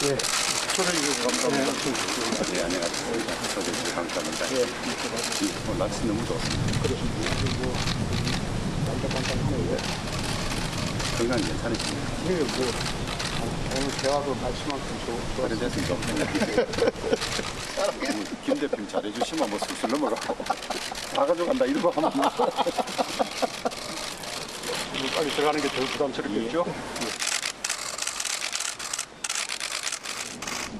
예. 감사합니다. 네, 안녕하십니까. 서울시 감사합니다. 예. 날씨 너무 좋습니다. 그렇습니다. 뭐, 깜짝깜짝하네요. 건강 괜찮으십니까? 예, 뭐, 오늘 대화도 말씀만큼 좋았습니다. 그래 됐습니다. 김 대표님 잘해주시면 뭐 술술 넘어가고 다 가져간다 이런 거 하면 빨리 들어가는 게 덜 부담스럽겠죠?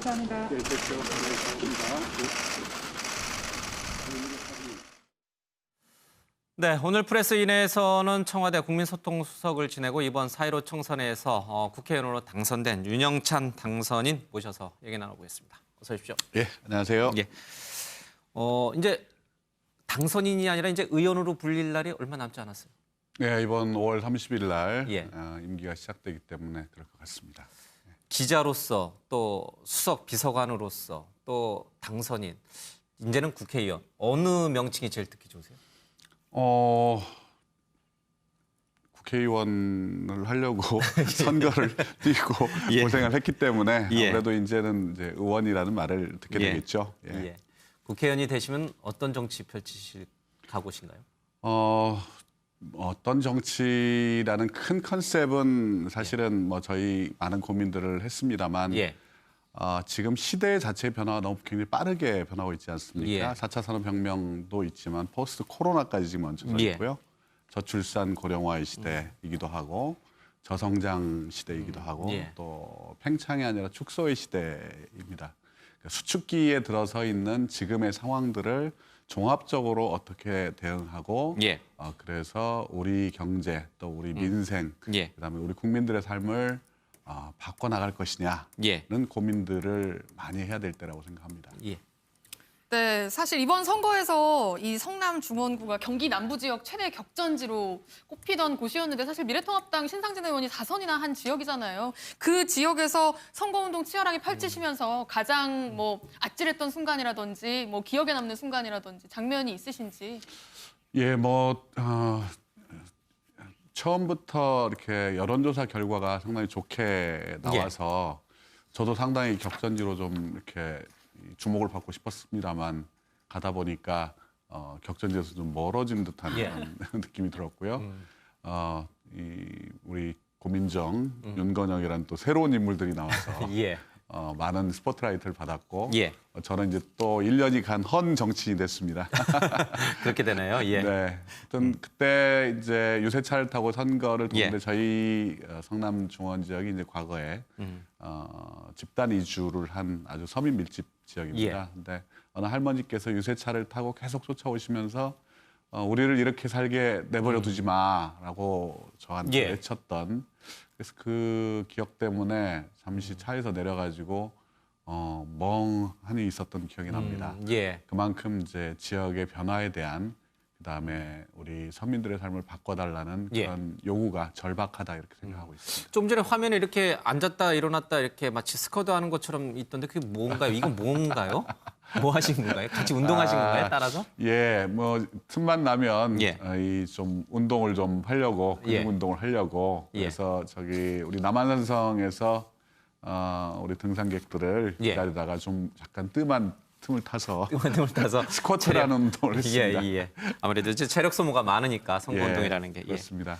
감사합니다. 예, 됐죠. 고맙습니다. 네, 오늘 프레스인에서는 청와대 국민소통수석을 지내고 이번 4.15 총선에서 국회의원으로 당선된 윤영찬 당선인 모셔서 얘기 나눠보겠습니다. 어서 오십시오. 예, 안녕하세요. 예. 이제 당선인이 아니라 이제 의원으로 불릴 날이 얼마 남지 않았어요. 네, 이번 5월 30일 날 예. 임기가 시작되기 때문에 그럴 것 같습니다. 기자로서 또 수석 비서관으로서 또 당선인, 이제는 국회의원. 어느 명칭이 제일 듣기 좋으세요? 국회의원을 하려고 선거를 뛰고 예. 고생을 했기 때문에 예. 아무래도 이제는 이제 의원이라는 말을 듣게 예. 되겠죠. 예. 국회의원이 되시면 어떤 정치 펼치실 각오신가요? 어떤 정치라는 큰 컨셉은 사실은 뭐 저희 많은 고민들을 했습니다만 예. 지금 시대 자체의 변화가 너무 굉장히 빠르게 변하고 있지 않습니까? 예. 4차 산업혁명도 있지만 포스트 코로나까지 지금 얹혀서 예. 있고요. 저출산 고령화의 시대이기도 하고 저성장 시대이기도 하고 예. 또 팽창이 아니라 축소의 시대입니다. 그러니까 수축기에 들어서 있는 지금의 상황들을 종합적으로 어떻게 대응하고 예. 그래서 우리 경제 또 우리 민생 예. 그다음에 우리 국민들의 삶을 바꿔나갈 것이냐는 예. 고민들을 많이 해야 될 때라고 생각합니다. 예. 네, 사실 이번 선거에서 이 성남 중원구가 경기 남부 지역 최대 격전지로 꼽히던 곳이었는데 사실 미래통합당 신상진 의원이 4선이나 한 지역이잖아요. 그 지역에서 선거운동 치열하게 펼치시면서 가장 뭐 아찔했던 순간이라든지 뭐 기억에 남는 순간이라든지 장면이 있으신지. 예, 처음부터 이렇게 여론조사 결과가 상당히 좋게 나와서 저도 상당히 격전지로 좀 이렇게 주목을 받고 싶었습니다만 가다 보니까 격전지에서 좀 멀어진 듯한 그런 느낌이 들었고요. 우리 고민정, 윤건영이라는 또 새로운 인물들이 나와서 예. 많은 스포트라이트를 받았고 예. 저는 이제 또 1년이 간 헌 정치인이 됐습니다. 그렇게 되나요? 예. 네. 하여튼 그때 이제 유세차를 타고 선거를 도는데 예. 저희 성남 중원 지역이 이제 과거에 집단 이주를 한 아주 서민 밀집 지역입니다. 예. 근데 어느 할머니께서 유세차를 타고 계속 쫓아오시면서 우리를 이렇게 살게 내버려 두지 마라고 저한테 예. 외쳤던 그래서 그 기억 때문에 잠시 차에서 내려가지고 멍하니 있었던 기억이 납니다. 예. 그만큼 이제 지역의 변화에 대한 그다음에 우리 서민들의 삶을 바꿔달라는 예. 그런 요구가 절박하다 이렇게 생각하고 있습니다. 좀 전에 화면에 이렇게 앉았다 일어났다 이렇게 마치 스쿼트 하는 것처럼 있던데 그게 뭔가요? 이건 뭔가요? 뭐 하신 건가요? 같이 운동하신 건가요? 따라서? 예, 뭐 틈만 나면 예. 이 좀 운동을 좀 하려고 근육 예. 운동을 하려고 예. 그래서 저기 우리 남한산성에서 우리 등산객들을 예. 기다리다가 좀 약간 뜸한 틈을 타서 을 타서 스쿼트라는 운동을 했습니다. 예. 아무래도 이제 체력 소모가 많으니까 선거 운동이라는 게. 예. 그렇습니다.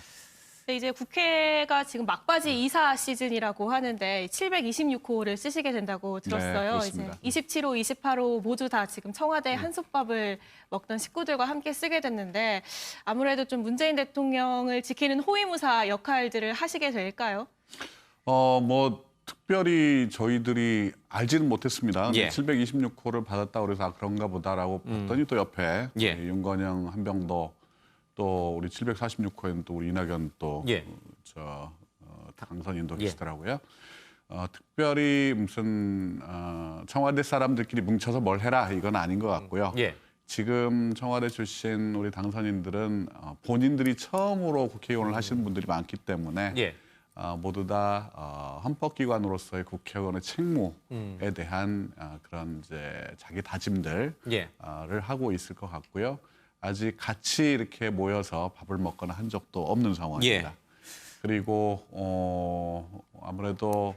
네, 이제 국회가 지금 막바지 이사 시즌이라고 하는데 726호를 쓰시게 된다고 들었어요. 그렇습니다. 이제 27호, 28호 모두 다 지금 청와대 한솥밥을 먹던 식구들과 함께 쓰게 됐는데 아무래도 좀 문재인 대통령을 지키는 호위무사 역할들을 하시게 될까요? 특별히 저희들이 알지는 못했습니다. 예. 726호를 받았다 그래서 그런가 보다라고 봤더니 또 옆에 예. 윤건영, 한병도 또 우리 746호에는 또 우리 이낙연 또 예. 당선인도 예. 계시더라고요. 특별히 무슨 청와대 사람들끼리 뭉쳐서 뭘 해라 이건 아닌 것 같고요. 예. 지금 청와대 출신 우리 당선인들은 본인들이 처음으로 국회의원을 하시는 분들이 많기 때문에 예. 모두 다 헌법기관으로서의 국회의원의 책무에 대한 그런 이제 자기 다짐들을 예. 하고 있을 것 같고요. 아직 같이 이렇게 모여서 밥을 먹거나 한 적도 없는 상황입니다. 예. 그리고 아무래도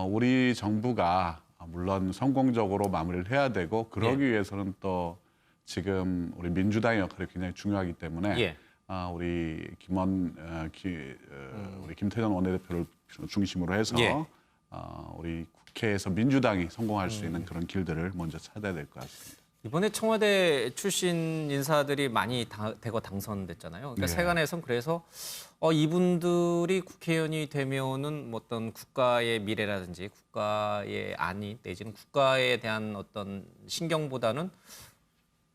우리 정부가 물론 성공적으로 마무리를 해야 되고 그러기 위해서는 또 지금 우리 민주당의 역할이 굉장히 중요하기 때문에 예. 우리 우리 김태년 원내대표를 중심으로 해서 예. 우리 국회에서 민주당이 성공할 수 있는 그런 길들을 먼저 찾아야 될 것 같습니다. 이번에 청와대 출신 인사들이 많이 대거 당선됐잖아요. 그러니까 네. 세간에선 그래서 이분들이 국회의원이 되면은 뭐 어떤 국가의 미래라든지 국가의 안위 내지는 국가에 대한 어떤 신경보다는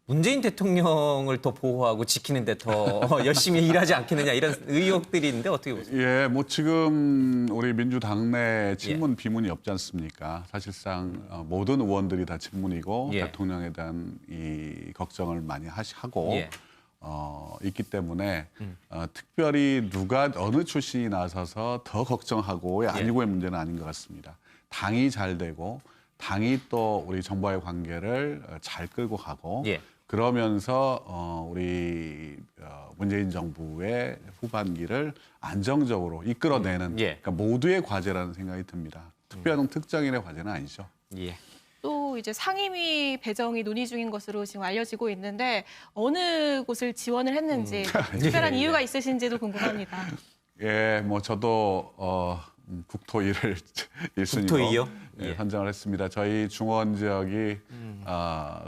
문재인 대통령을 더 보호하고 지키는데 더 열심히 일하지 않겠느냐 이런 의혹들이 있는데 어떻게 보세요? 예, 뭐 지금 우리 민주당 내 친문 비문이 없지 않습니까? 사실상 모든 의원들이 다 친문이고 예. 대통령에 대한 이 걱정을 많이 하고 예. 있기 때문에 특별히 누가 어느 출신이 나서서 더 걱정하고의 아니고의 문제는 아닌 것 같습니다. 당이 잘 되고 당이 또 우리 정부와의 관계를 잘 끌고 가고 예. 그러면서 우리 문재인 정부의 후반기를 안정적으로 이끌어내는 예. 그러니까 모두의 과제라는 생각이 듭니다. 특별한 특정인의 과제는 아니죠. 예. 또 이제 상임위 배정이 논의 중인 것으로 지금 알려지고 있는데 어느 곳을 지원을 했는지 특별한 이유가 있으신지도 궁금합니다. 예, 뭐 저도 국토위를 1순위로 국토위요? 예, 선정을 했습니다. 저희 중원 지역이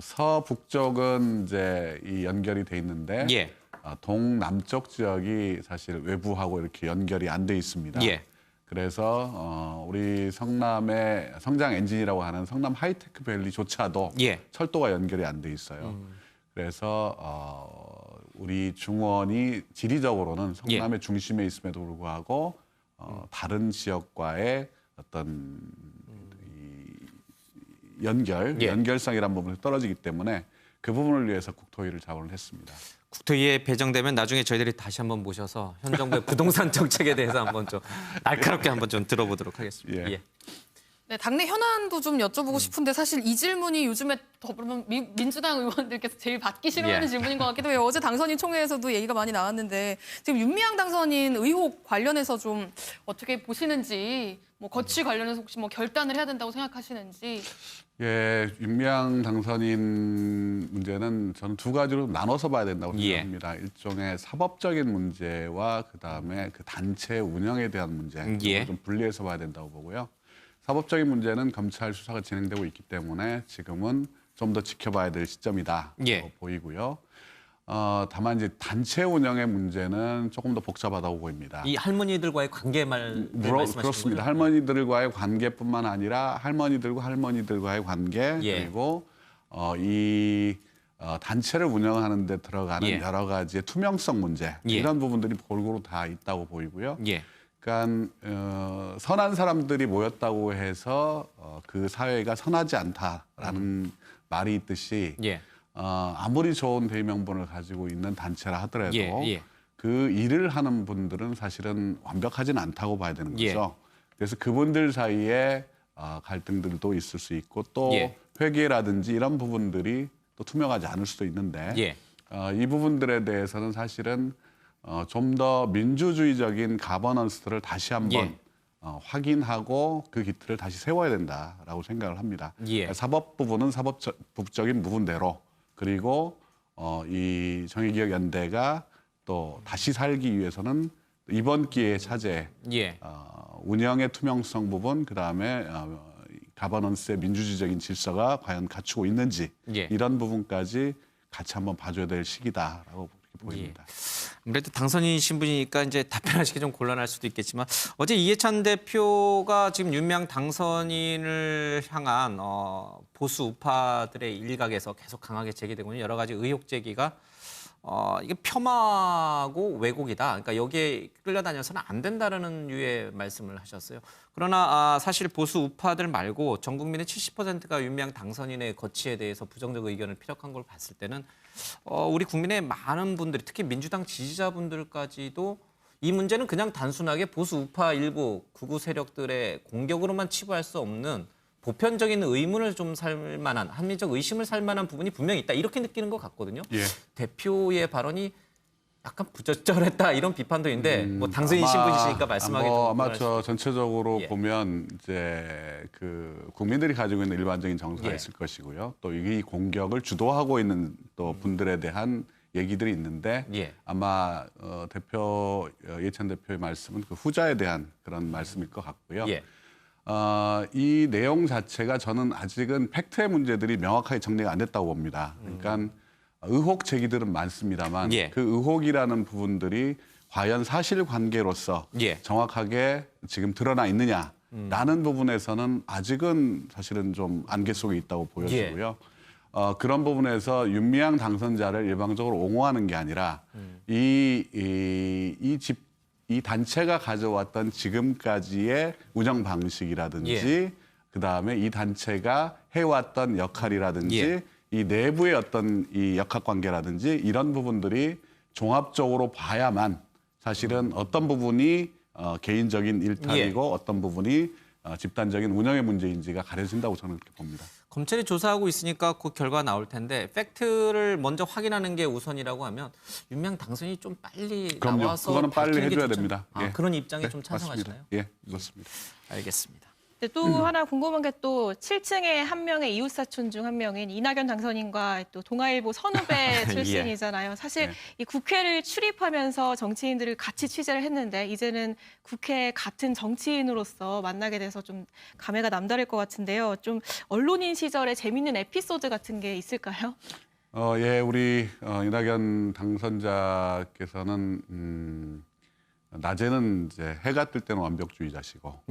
서북쪽은 이제 이 연결이 돼 있는데 예. 동남쪽 지역이 사실 외부하고 이렇게 연결이 안 돼 있습니다. 예. 그래서 우리 성남의 성장 엔진이라고 하는 성남 하이테크 밸리조차도 예. 철도가 연결이 안 돼 있어요. 그래서 우리 중원이 지리적으로는 성남의 중심에 있음에도 불구하고 다른 지역과의 어떤 이 연결성이라는 부분이 떨어지기 때문에 그 부분을 위해서 국토위를 자원을 했습니다. 국토위에 배정되면 나중에 저희들이 다시 한번 모셔서 현 정부의 부동산 정책에 대해서 한번 좀 날카롭게 한번 좀 들어보도록 하겠습니다. 예. 예. 네, 당내 현안도 좀 여쭤보고 싶은데 사실 이 질문이 요즘에 민주당 의원들께서 제일 받기 싫어하는 예. 질문인 것 같기도 해요. 어제 당선인 총회에서도 얘기가 많이 나왔는데 지금 윤미향 당선인 의혹 관련해서 좀 어떻게 보시는지 뭐 거취 관련해서 혹시 뭐 결단을 해야 된다고 생각하시는지. 예, 윤미향 당선인 문제는 저는 두 가지로 나눠서 봐야 된다고 생각합니다. 일종의 사법적인 문제와 그다음에 그 단체 운영에 대한 문제 예. 좀 분리해서 봐야 된다고 보고요. 사법적인 문제는 검찰 수사가 진행되고 있기 때문에 지금은 좀 더 지켜봐야 될 시점이다 보이고요. 다만 이제 단체 운영의 문제는 조금 더 복잡하다고 보입니다. 이 할머니들과의 관계 말씀하시는 그렇습니다. 거죠? 할머니들과의 관계뿐만 아니라 할머니들과의 관계 그리고 이 단체를 운영하는 데 들어가는 여러 가지의 투명성 문제 이런 부분들이 골고루 다 있다고 보이고요. 그러니까 선한 사람들이 모였다고 해서 그 사회가 선하지 않다라는 말이 있듯이 아무리 좋은 대의명분을 가지고 있는 단체라 하더라도 그 일을 하는 분들은 사실은 완벽하진 않다고 봐야 되는 거죠. 그래서 그분들 사이에 갈등들도 있을 수 있고 또 회계라든지 이런 부분들이 또 투명하지 않을 수도 있는데 이 부분들에 대해서는 사실은 좀 더 민주주의적인 가버넌스를 다시 한번 확인하고 그 기틀을 다시 세워야 된다라고 생각을 합니다. 사법 부분은 사법적인 부분대로 그리고 이 정의기억연대가 또 다시 살기 위해서는 이번 기회의 차제 운영의 투명성 부분 그다음에 가버넌스의 민주주의적인 질서가 과연 갖추고 있는지 이런 부분까지 같이 한번 봐줘야 될 시기다라고 보입니다. 아무래도 당선인 신분이니까 이제 답변하시기 좀 곤란할 수도 있겠지만 어제 이해찬 대표가 지금 윤미향 당선인을 향한 보수 우파들의 일각에서 계속 강하게 제기되고 있는 여러 가지 의혹 제기가 이게 폄하고 왜곡이다. 그러니까 여기에 끌려다녀서는 안 된다라는 류의 말씀을 하셨어요. 그러나 사실 보수 우파들 말고 전 국민의 70%가 윤미향 당선인의 거취에 대해서 부정적 의견을 피력한 걸 봤을 때는 우리 국민의 많은 분들이 특히 민주당 지지자분들까지도 이 문제는 그냥 단순하게 보수 우파 일부 극우 세력들의 공격으로만 치부할 수 없는 보편적인 의문을 좀 살 만한 합리적 의심을 살 만한 부분이 분명히 있다. 이렇게 느끼는 것 같거든요. 대표의 발언이 약간 부적절했다 이런 비판도 있는데 뭐 당선인 신분이시니까 말씀하기 좀 아마 곤란할 저 전체적으로 예. 보면 이제 그 국민들이 가지고 있는 일반적인 정서가 예. 있을 것이고요. 또 이 공격을 주도하고 있는 또 분들에 대한 얘기들이 있는데 예. 아마 대표 이해찬 대표의 말씀은 그 후자에 대한 그런 말씀일 것 같고요. 예. 이 내용 자체가 저는 아직은 팩트의 문제들이 명확하게 정리가 안 됐다고 봅니다. 그러니까 의혹 제기들은 많습니다만 예. 그 의혹이라는 부분들이 과연 사실관계로서 예. 정확하게 지금 드러나 있느냐라는 부분에서는 아직은 사실은 좀 안개 속에 있다고 보여지고요. 그런 부분에서 윤미향 당선자를 일방적으로 옹호하는 게 아니라 이 단체가 가져왔던 지금까지의 운영 방식이라든지 예. 그다음에 이 단체가 해왔던 역할이라든지 예. 이 내부의 어떤 이 역학관계라든지 이런 부분들이 종합적으로 봐야만 사실은 어떤 부분이 개인적인 일탈이고 어떤 부분이 집단적인 운영의 문제인지가 가려진다고 저는 그렇게 봅니다. 검찰이 조사하고 있으니까 그 결과 나올 텐데 팩트를 먼저 확인하는 게 우선이라고 하면 윤미향 당선이 좀 빨리 그럼요. 나와서 그거는 빨리 밝히는 게 해줘야 좋죠. 됩니다. 아, 예. 그런 입장에 네, 좀 찬성하시나요? 맞습니다. 예, 그렇습니다. 알겠습니다. 근데 또 하나 궁금한 게 또 7층의 한 명의 이웃사촌 중 한 명인 이낙연 당선인과 또 동아일보 선후배 출신이잖아요. 사실 네. 이 국회를 출입하면서 정치인들을 같이 취재를 했는데 이제는 국회 같은 정치인으로서 만나게 돼서 좀 감회가 남다를 것 같은데요. 좀 언론인 시절에 재밌는 에피소드 같은 게 있을까요? 예, 우리 이낙연 당선자께서는 낮에는 이제 해가 뜰 때는 완벽주의자시고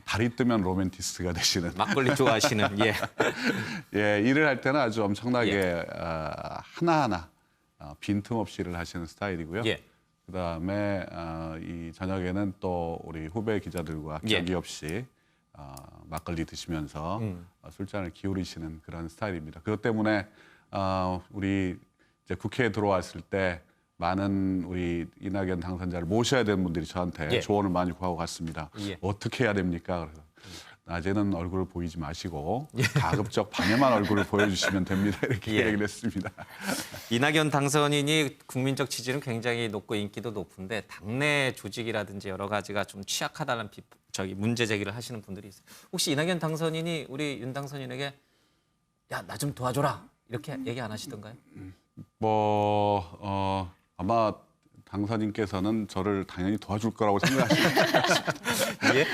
달이 뜨면 로맨티스트가 되시는 막걸리 좋아하시는 예. 예, 일을 할 때는 아주 엄청나게 하나하나 빈틈없이 일을 하시는 스타일이고요. 예. 그다음에 이 저녁에는 또 우리 후배 기자들과 예. 격이 없이 막걸리 드시면서 술잔을 기울이시는 그런 스타일입니다. 그것 때문에 우리 이제 국회에 들어왔을 때 많은 우리 이낙연 당선자를 모셔야 되는 분들이 저한테 예. 조언을 많이 구하고 갔습니다. 예. 어떻게 해야 됩니까? 그래서 낮에는 얼굴을 보이지 마시고 가급적 밤에만 얼굴을 보여주시면 됩니다. 이렇게 예. 얘기를 했습니다. 이낙연 당선인이 국민적 지지는 굉장히 높고 인기도 높은데 당내 조직이라든지 여러 가지가 좀 취약하다는 문제 제기를 하시는 분들이 있어요. 혹시 이낙연 당선인이 우리 윤 당선인에게 야, 나 좀 도와줘라 이렇게 얘기 안 하시던가요? 아마 당선인께서는 저를 당연히 도와줄 거라고 생각하시는 예?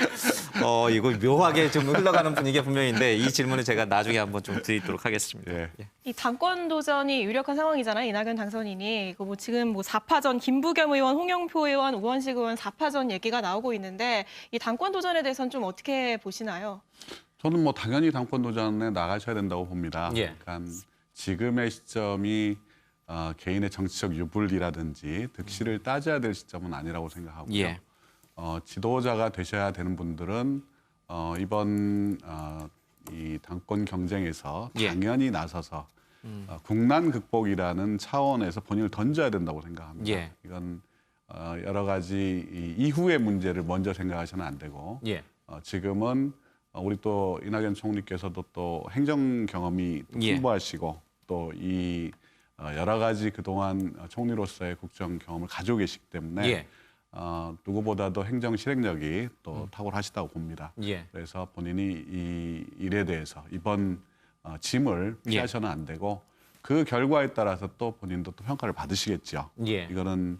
이거 묘하게 좀 흘러가는 분위기가 분명인데 이 질문을 제가 나중에 한번 좀 드리도록 하겠습니다. 예. 예. 이 당권 도전이 유력한 상황이잖아요. 이낙연 당선인이. 이거 뭐 지금 뭐 4파전 김부겸 의원, 홍영표 의원, 우원식 의원 4파전 얘기가 나오고 있는데 이 당권 도전에 대해서는 좀 어떻게 보시나요? 저는 뭐 당연히 당권 도전에 나가셔야 된다고 봅니다. 예. 그러니까 지금의 시점이 개인의 정치적 유불리라든지 득실을 따져야 될 시점은 아니라고 생각하고요. 예. 지도자가 되셔야 되는 분들은 이번 이 당권 경쟁에서 예. 당연히 나서서 국난 극복이라는 차원에서 본인을 던져야 된다고 생각합니다. 예. 이건 여러 가지 이후의 문제를 먼저 생각하셔는 안 되고 예. 지금은 우리 또 이낙연 총리께서도 또 행정 경험이 또 예. 풍부하시고 또 이 여러 가지 그동안 총리로서의 국정 경험을 가지고 계시기 때문에 예. 누구보다도 행정 실행력이 또 탁월하시다고 봅니다. 예. 그래서 본인이 이 일에 대해서 이번 짐을 피하셔는 안 되고 그 결과에 따라서 또 본인도 또 평가를 받으시겠죠. 예. 이거는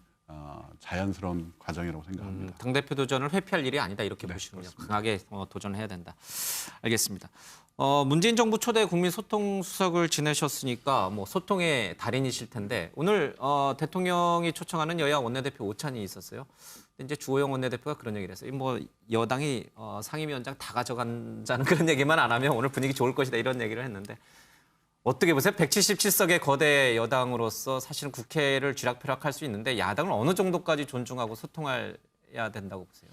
자연스러운 과정이라고 생각합니다. 당대표 도전을 회피할 일이 아니다 이렇게 네, 보시는군요. 그렇습니다. 강하게 도전해야 된다. 알겠습니다. 문재인 정부 초대 국민소통수석을 지내셨으니까 뭐 소통의 달인이실 텐데 오늘 대통령이 초청하는 여야 원내대표 오찬이 있었어요. 근데 이제 주호영 원내대표가 그런 얘기를 했어요. 뭐 여당이 상임위원장 다 가져간다는 그런 얘기만 안 하면 오늘 분위기 좋을 것이다 이런 얘기를 했는데 어떻게 보세요? 177석의 거대 여당으로서 사실은 국회를 쥐락펴락할 수 있는데 야당을 어느 정도까지 존중하고 소통해야 된다고 보세요?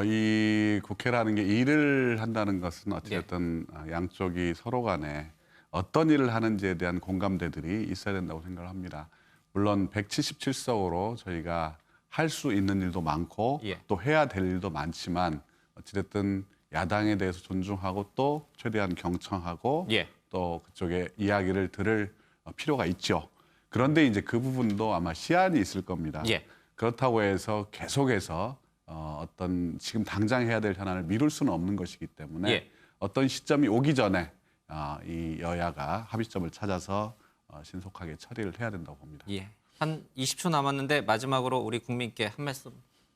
이 국회라는 게 일을 한다는 것은 어찌됐든 양쪽이 서로 간에 어떤 일을 하는지에 대한 공감대들이 있어야 된다고 생각을 합니다. 물론 177석으로 저희가 할 수 있는 일도 많고 예. 또 해야 될 일도 많지만 어찌됐든 야당에 대해서 존중하고 또 최대한 경청하고 예. 또 그쪽의 이야기를 들을 필요가 있죠. 그런데 이제 그 부분도 아마 시한이 있을 겁니다. 예. 그렇다고 해서 계속해서 어떤 지금 당장 해야 될 현안을 미룰 수는 없는 것이기 때문에 예. 어떤 시점이 오기 전에 이 여야가 합의점을 찾아서 신속하게 처리를 해야 된다고 봅니다. 예. 한 20초 남았는데 마지막으로 우리 국민께 한 말씀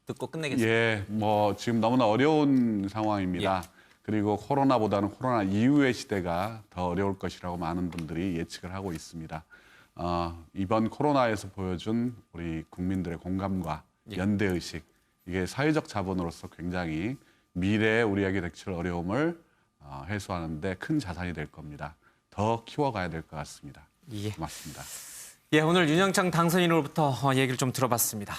듣고 끝내겠습니다. 예, 뭐 지금 너무나 어려운 상황입니다. 그리고 코로나보다는 코로나 이후의 시대가 더 어려울 것이라고 많은 분들이 예측을 하고 있습니다. 이번 코로나에서 보여준 우리 국민들의 공감과 연대의식, 이게 사회적 자본으로서 굉장히 미래에 우리에게 닥칠 어려움을 해소하는 데 큰 자산이 될 겁니다. 더 키워가야 될 것 같습니다. 예. 고맙습니다. 예, 오늘 윤영창 당선인으로부터 얘기를 좀 들어봤습니다.